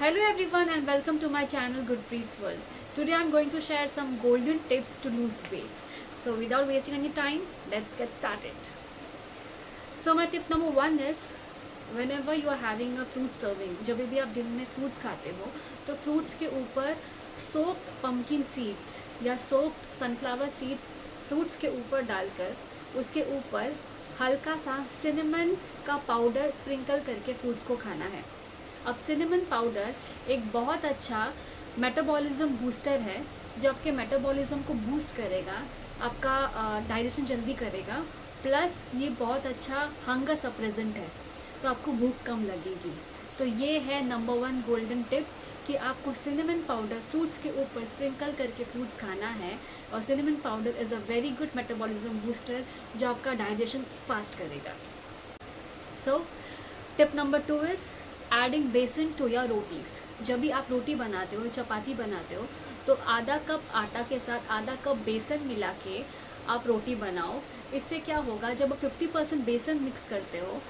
Hello everyone and welcome to my channel Gurpreet's World. Today I'm going to share some golden tips to lose weight. So without wasting any time, let's get started. So my tip number 1 is whenever you are having a fruit serving, जब भी आप दिन में fruits खाते हो तो fruits के ऊपर soaked pumpkin seeds या soaked sunflower seeds fruits के ऊपर डालकर उसके ऊपर हल्का सा cinnamon का पाउडर स्प्रिंकल करके fruits को खाना है. अब सिनेमन पाउडर एक बहुत अच्छा मेटाबॉलिज्म बूस्टर है जो आपके मेटाबॉलिज्म को बूस्ट करेगा, आपका डाइजेशन जल्दी करेगा, प्लस ये बहुत अच्छा हंगर सप्रेजेंट है तो आपको भूख कम लगेगी. तो ये है नंबर 1 गोल्डन टिप कि आपको सिनेमन पाउडर फ्रूट्स के ऊपर स्प्रिंकल करके फ्रूट्स खाना है. और cinnamon powder is a very good metabolism booster जो आपका डाइजेशन फास्ट करेगा. So tip number 2 is adding बेसन टू योर रोटीज़. जब भी आप रोटी बनाते हो, चपाती बनाते हो तो आधा कप आटा के साथ आधा कप बेसन मिला के आप रोटी बनाओ. इससे क्या होगा, जब आप 50% बेसन मिक्स करते हो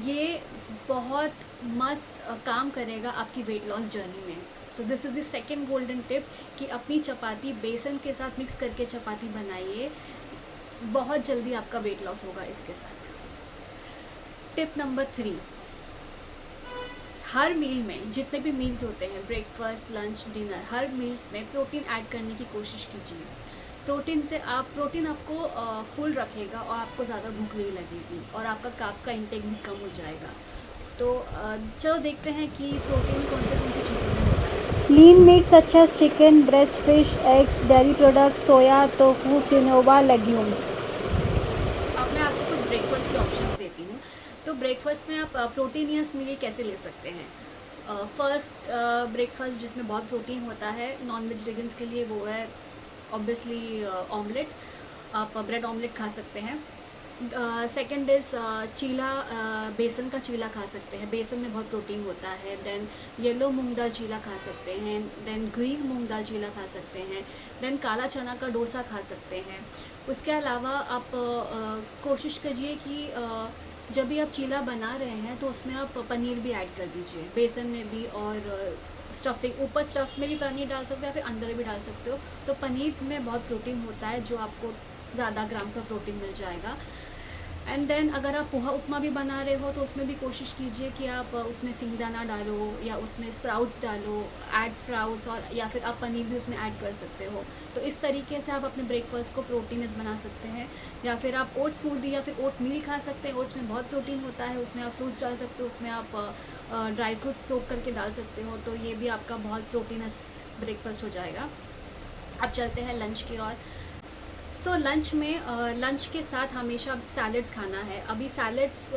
ये बहुत मस्त काम करेगा आपकी वेट लॉस जर्नी में. तो this is the second golden tip कि अपनी चपाती बेसन के साथ मिक्स करके चपाती बनाइए, बहुत जल्दी आपका वेट लॉस होगा इसके साथ. टिप नंबर 3, हर मील में जितने भी मील्स होते हैं, ब्रेकफास्ट, लंच, डिनर, हर मील्स में प्रोटीन ऐड करने की कोशिश कीजिए. प्रोटीन आपको फुल रखेगा और आपको ज़्यादा भूख नहीं लगेगी और आपका कार्ब्स का इंटेक भी कम हो जाएगा. तो चलो देखते हैं कि प्रोटीन कौन सी चीज़ें में होता है. Lean meat such as chicken, breast fish, eggs, dairy products, soya, tofu, quinoa, legumes. अब मैं आपको कुछ ब्रेकफास्ट के ऑप्शंस देती हूँ. तो ब्रेकफास्ट में आप प्रोटीनियस मील कैसे ले सकते हैं. फर्स्ट ब्रेकफास्ट जिसमें बहुत प्रोटीन होता है नॉन वेजिटेरियंस के लिए वो है ऑब्वियसली ऑमलेट. आप ब्रेड ऑमलेट खा सकते हैं. सेकंड इज़ चीला, बेसन का चीला खा सकते हैं, बेसन में बहुत प्रोटीन होता है. देन येलो मूंग दाल चीला खा सकते हैं. देन ग्रीन मूंग दाल चीला खा सकते हैं. देन काला चना का डोसा खा सकते हैं. उसके अलावा आप कोशिश कीजिए कि जब भी आप चीला बना रहे हैं तो उसमें आप पनीर भी ऐड कर दीजिए, बेसन में भी. और स्टफिंग ऊपर स्टफ़ में भी पनीर डाल सकते हो या फिर अंदर भी डाल सकते हो. तो पनीर में बहुत प्रोटीन होता है जो आपको ज़्यादा ग्राम्स ऑफ प्रोटीन मिल जाएगा. एंड देन अगर आप पोहा उपमा भी बना रहे हो तो उसमें भी कोशिश कीजिए कि आप उसमें सिंगदाना डालो या उसमें स्प्राउट्स डालो, ऐड स्प्राउट्स, और या फिर आप पनीर भी उसमें ऐड कर सकते हो. तो इस तरीके से आप अपने ब्रेकफास्ट को प्रोटीनस बना सकते हैं. या फिर आप ओट स्मूदी या फिर ओट मील खा सकते हैं. ओट्स में बहुत प्रोटीन होता है, उसमें आप फ्रूट्स डाल सकते हो, उसमें आप ड्राई फ्रूट्स सोक करके डाल सकते हो. तो ये भी आपका बहुत प्रोटीनस ब्रेकफास्ट हो जाएगा. अब चलते हैं लंच की ओर. सो लंच में लंच के साथ हमेशा सैलड्स खाना है. अभी सैलड्स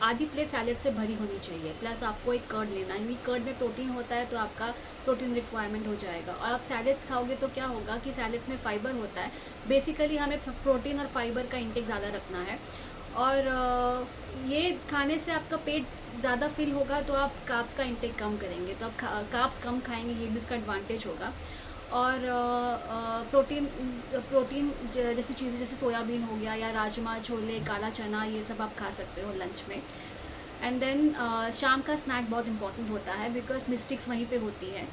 आधी प्लेट सैलड से भरी होनी चाहिए, प्लस आपको एक कर्ड लेना है क्योंकि कर्ड में प्रोटीन होता है तो आपका प्रोटीन रिक्वायरमेंट हो जाएगा. और आप सैलड्स खाओगे तो क्या होगा कि सैलड्स में फाइबर होता है. बेसिकली हमें प्रोटीन और फाइबर का इंटेक ज़्यादा रखना है. और ये खाने से आपका पेट ज़्यादा फिल होगा तो आप कार्ब्स का इंटेक कम करेंगे, तो आप कार्ब्स कम खाएंगे, ये भी उसका एडवांटेज होगा. और प्रोटीन जैसी चीज़ें जैसे सोयाबीन हो गया या राजमा, छोले, काला चना, ये सब आप खा सकते हो लंच में. एंड देन शाम का स्नैक बहुत इंपॉर्टेंट होता है बिकॉज मिस्टेक्स वहीं पे होती है.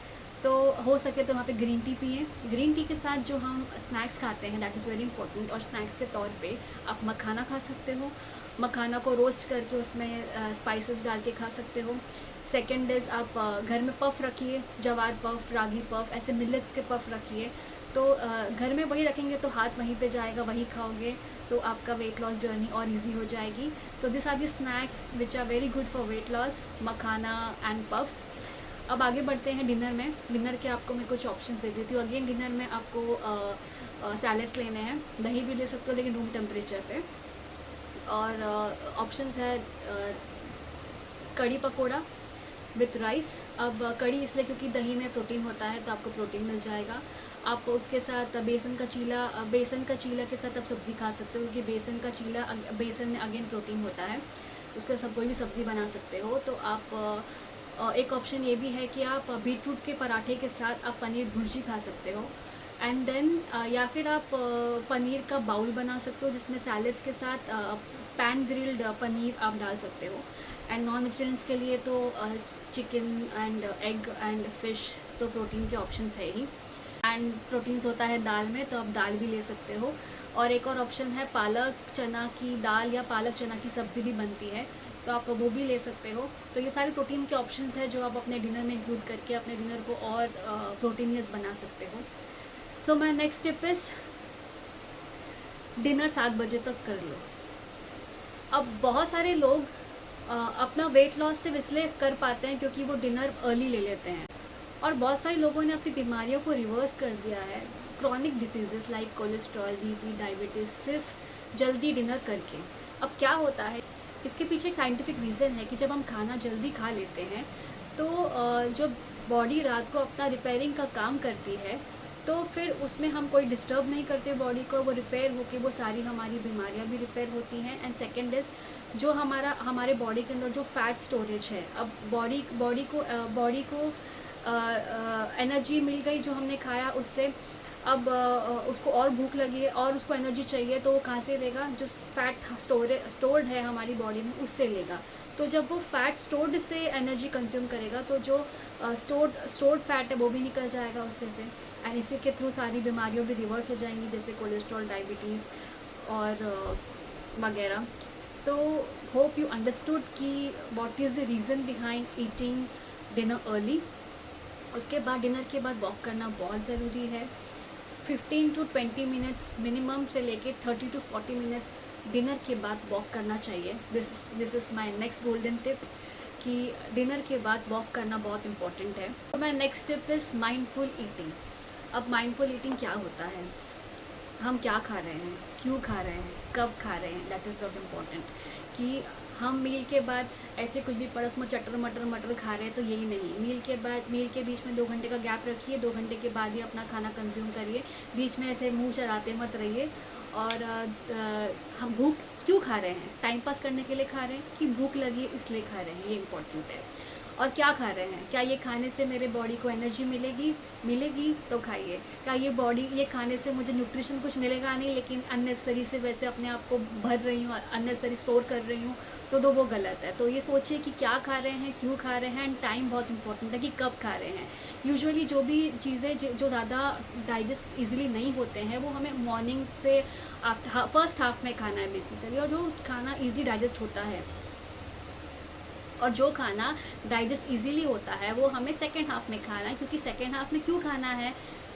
तो हो सके तो वहाँ पे ग्रीन टी पिए. ग्रीन टी के साथ जो हम स्नैक्स खाते हैं दैट इज़ वेरी इंपॉर्टेंट. और स्नैक्स के तौर पे आप मखाना खा सकते हो. मखाना को रोस्ट करके उसमें स्पाइसेस डाल के खा सकते हो. सेकेंड इज़ आप घर में पफ रखिए, जवार पफ, रागी पफ, ऐसे मिलेट्स के पफ रखिए. तो घर में वही रखेंगे तो हाथ वहीं पे जाएगा, वही खाओगे तो आपका वेट लॉस जर्नी और इजी हो जाएगी. तो this are the snacks which are very good for weight loss, makhana and puffs. अब आगे बढ़ते हैं डिनर में. डिनर के आपको मैं कुछ ऑप्शंस दे देती हूँ. अगेन डिनर में आपको सैलड्स लेने हैं, दही भी ले सकते हो लेकिन रूम टेम्परेचर पे. और ऑप्शंस है कड़ी पकोड़ा विथ राइस. अब कड़ी इसलिए क्योंकि दही में प्रोटीन होता है तो आपको प्रोटीन मिल जाएगा. आप उसके साथ बेसन का चीला के साथ आप सब्ज़ी खा सकते हो क्योंकि बेसन में अगेन प्रोटीन होता है. उसके साथ कोई भी सब्ज़ी बना सकते हो. तो आप एक ऑप्शन ये भी है कि आप बीटरूट के पराठे के साथ आप पनीर भुर्जी खा सकते हो. एंड देन या फिर आप पनीर का बाउल बना सकते हो जिसमें सैलड्स के साथ पैन ग्रिल्ड पनीर आप डाल सकते हो। एंड नॉन वेजिटेरियंस के लिए तो chicken and egg and fish तो प्रोटीन के ऑप्शंस है ही। एंड प्रोटीन्स होता है दाल में, तो आप दाल भी ले सकते हो। और एक और ऑप्शन है पालक चना की दाल या पालक चना की सब्ज़ी भी बनती है, तो आप वो भी ले सकते हो। तो ये सारे प्रोटीन के ऑप्शंस हैं जो आप अपने डिनर में इंक्लूड करके अपने डिनर को और प्रोटीनियस बना सकते हो। So my next tip is dinner 7 बजे तक कर लो। अब बहुत सारे लोग अपना वेट लॉस सिर्फ इसलिए कर पाते हैं क्योंकि वो डिनर अर्ली ले लेते हैं, और बहुत सारे लोगों ने अपनी बीमारियों को रिवर्स कर दिया है, chronic diseases like cholesterol, BP, diabetes, सिर्फ जल्दी डिनर करके। अब क्या होता है, इसके पीछे एक साइंटिफिक रीज़न है कि जब हम खाना जल्दी खा लेते हैं तो जो बॉडी रात को अपना रिपेयरिंग का काम करती है, तो फिर उसमें हम कोई डिस्टर्ब नहीं करते बॉडी को, वो रिपेयर होके वो सारी हमारी बीमारियां भी रिपेयर होती हैं। एंड सेकेंड इज़ जो हमारे बॉडी के अंदर जो फैट स्टोरेज है, अब बॉडी को एनर्जी मिल गई जो हमने खाया उससे, अब उसको और भूख लगी है और उसको एनर्जी चाहिए, तो वो कहाँ से लेगा? जो फैट स्टोर्ड है हमारी बॉडी में उससे लेगा। तो जब वो फैट स्टोर्ड से एनर्जी कंज्यूम करेगा तो जो स्टोर्ड फैट है वो भी निकल जाएगा उससे से, एंड इसी के थ्रू सारी बीमारियों भी रिवर्स हो जाएंगी, जैसे कोलेस्ट्रॉल, डायबिटीज़ और वगैरह। तो होप यू अंडरस्टूड कि what is the reason behind eating dinner early. उसके बाद डिनर के बाद वॉक करना बहुत ज़रूरी है। 15 to 20 मिनट्स मिनिमम से लेके 30 to 40 मिनट्स डिनर के बाद वॉक करना चाहिए। This is my next golden tip कि डिनर के बाद वॉक करना बहुत इंपॉर्टेंट है। तो my next tip is mindful eating. अब माइंडफुल ईटिंग क्या होता है? हम क्या खा रहे हैं, क्यों खा रहे हैं, कब खा रहे हैं, दैट इज़ बहुत इम्पॉर्टेंट। कि हम मील के बाद ऐसे कुछ भी परस में चटर मटर खा रहे हैं तो यही नहीं। मील के बीच में 2 घंटे का गैप रखिए, 2 घंटे के बाद ही अपना खाना कंज्यूम करिए। बीच में ऐसे मुंह चलाते मत रहिए। और हम भूख क्यों खा रहे हैं? टाइम पास करने के लिए खा रहे हैं कि भूख लगी है इसलिए खा रहे हैं, ये इंपॉर्टेंट है। और क्या खा रहे हैं? क्या ये खाने से मेरे बॉडी को एनर्जी मिलेगी तो खाइए। क्या ये खाने से मुझे न्यूट्रिशन कुछ मिलेगा नहीं, लेकिन अननेसेसरी से वैसे अपने आप को भर रही हूँ, अननेसेसरी स्टोर कर रही हूँ, तो वो गलत है। तो ये सोचिए कि क्या खा रहे हैं, क्यों खा रहे हैं, एंड टाइम बहुत इंपॉर्टेंट है कि कब खा रहे हैं। यूजुअली जो भी चीज़ें जो ज़्यादा डाइजेस्ट ईजिली नहीं होते हैं वो हमें मॉर्निंग से फर्स्ट हाफ में खाना है बेसिकली। और जो खाना ईजी डाइजेस्ट होता है और जो खाना डाइजेस्ट इजीली होता है वो हमें सेकेंड हाफ में खाना है। क्योंकि सेकेंड हाफ में क्यों खाना है?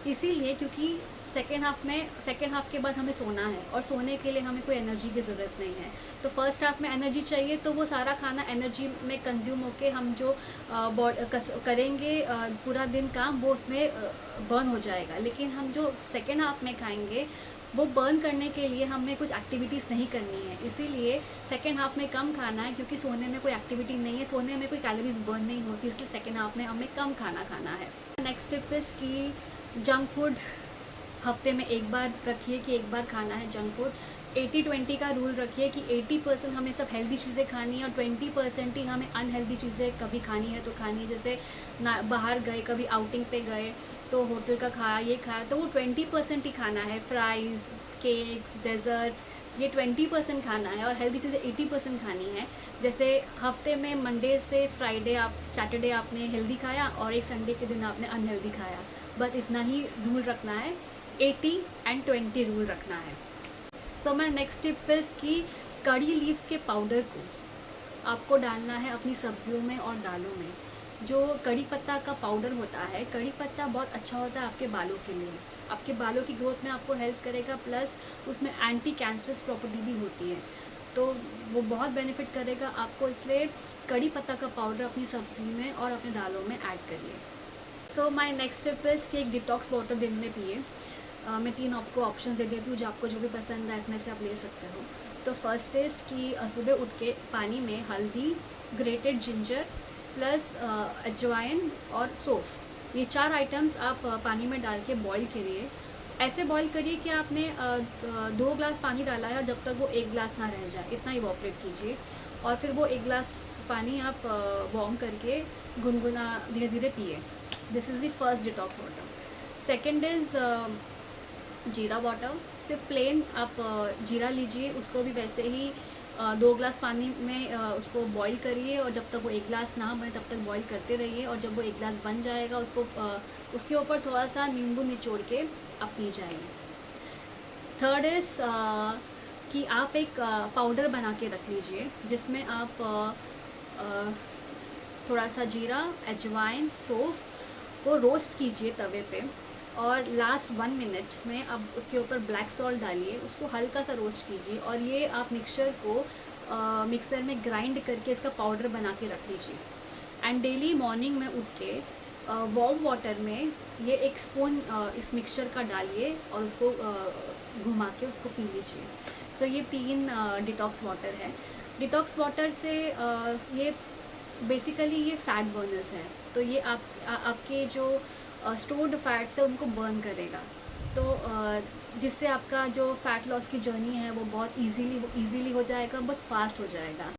इसीलिए क्योंकि सेकेंड हाफ के बाद हमें सोना है, और सोने के लिए हमें कोई एनर्जी की ज़रूरत नहीं है। तो फर्स्ट हाफ में एनर्जी चाहिए, तो वो सारा खाना एनर्जी में कंज्यूम होके हम जो करेंगे पूरा दिन काम, वो उसमें बर्न हो जाएगा। लेकिन हम जो सेकेंड हाफ में खाएंगे वो बर्न करने के लिए हमें कुछ एक्टिविटीज़ नहीं करनी है। इसीलिए सेकेंड हाफ में कम खाना है, क्योंकि सोने में कोई एक्टिविटी नहीं है, सोने में कोई कैलोरीज बर्न नहीं होती, इसलिए सेकेंड हाफ में हमें कम खाना है। नेक्स्ट टिप इज़ कि जंक फूड हफ्ते में एक बार रखिए कि एक बार खाना है जंक फूड। 80-20 का रूल रखिए कि 80% हमें सब हेल्दी चीज़ें खानी है और 20% ही हमें अनहेल्दी चीज़ें कभी खानी है तो खानी है। जैसे ना बाहर गए, कभी आउटिंग पे गए तो होटल का खाया, ये खाया, तो वो 20% ही खाना है। फ्राइज़, केक्स, डेजर्ट्स, ये 20% खाना है और हेल्दी चीज़ें 80% खानी है। जैसे हफ्ते में मंडे से सैटरडे आपने हेल्दी खाया और एक संडे के दिन आपने अनहेल्दी खाया, बस इतना ही रूल रखना है। 80-20 रूल रखना है। So my next tip is कि कड़ी लीव्स के पाउडर को आपको डालना है अपनी सब्जियों में और दालों में। जो कड़ी पत्ता का पाउडर होता है, कड़ी पत्ता बहुत अच्छा होता है आपके बालों के लिए, आपके बालों की ग्रोथ में आपको हेल्प करेगा, प्लस उसमें एंटी कैंसरस प्रॉपर्टी भी होती है, तो वो बहुत बेनिफिट करेगा आपको। इसलिए कड़ी पत्ता का पाउडर अपनी सब्जी में और अपने दालों में ऐड करिए। So my next tip is कि एक डिटॉक्स वाटर दिन में पिए। मैं 3 आपको ऑप्शन दे देती हूँ, जो आपको जो भी पसंद है इसमें से आप ले सकते हो। तो फर्स्ट इज़ कि सुबह उठ के पानी में हल्दी, ग्रेटेड जिंजर प्लस अजवाइन और सौंफ, ये 4 आइटम्स आप पानी में डाल के बॉईल करिए। ऐसे बॉईल करिए कि आपने 2 ग्लास पानी डाला है, जब तक वो 1 ग्लास ना रह जाए, इतना इवॉपरेट कीजिए। और फिर वो 1 ग्लास पानी आप वार्म करके गुनगुना धीरे धीरे पिए। This is the first detox water. Second is जीरा वाटर। सिर्फ प्लेन आप जीरा लीजिए, उसको भी वैसे ही 2 ग्लास पानी में उसको बॉईल करिए, और जब तक वो 1 ग्लास ना बने तब तक बॉईल करते रहिए, और जब वो 1 ग्लास बन जाएगा उसको उसके ऊपर थोड़ा सा नींबू निचोड़ के आप पी जाइए। थर्ड इज़ कि आप एक पाउडर बना के रख लीजिए, जिसमें आप थोड़ा सा जीरा, अजवाइन, सौंफ को रोस्ट कीजिए तवे पे, और लास्ट 1 मिनट में आप उसके ऊपर ब्लैक सॉल्ट डालिए, उसको हल्का सा रोस्ट कीजिए, और ये आप मिक्सचर को मिक्सर में ग्राइंड करके इसका पाउडर बना के रख लीजिए। एंड डेली मॉर्निंग में उठ के वार्म वाटर में ये 1 स्पून इस मिक्सचर का डालिए, और उसको घुमा के उसको पी लीजिए। सो ये 3 डिटॉक्स वाटर है। डिटॉक्स वाटर से ये बेसिकली ये फ़ैट बर्नर्स है, तो ये आपके जो स्टोर्ड फैट्स है उनको बर्न करेगा, तो जिससे आपका जो फ़ैट लॉस की जर्नी है वो बहुत ईज़िली हो जाएगा, बहुत फास्ट हो जाएगा।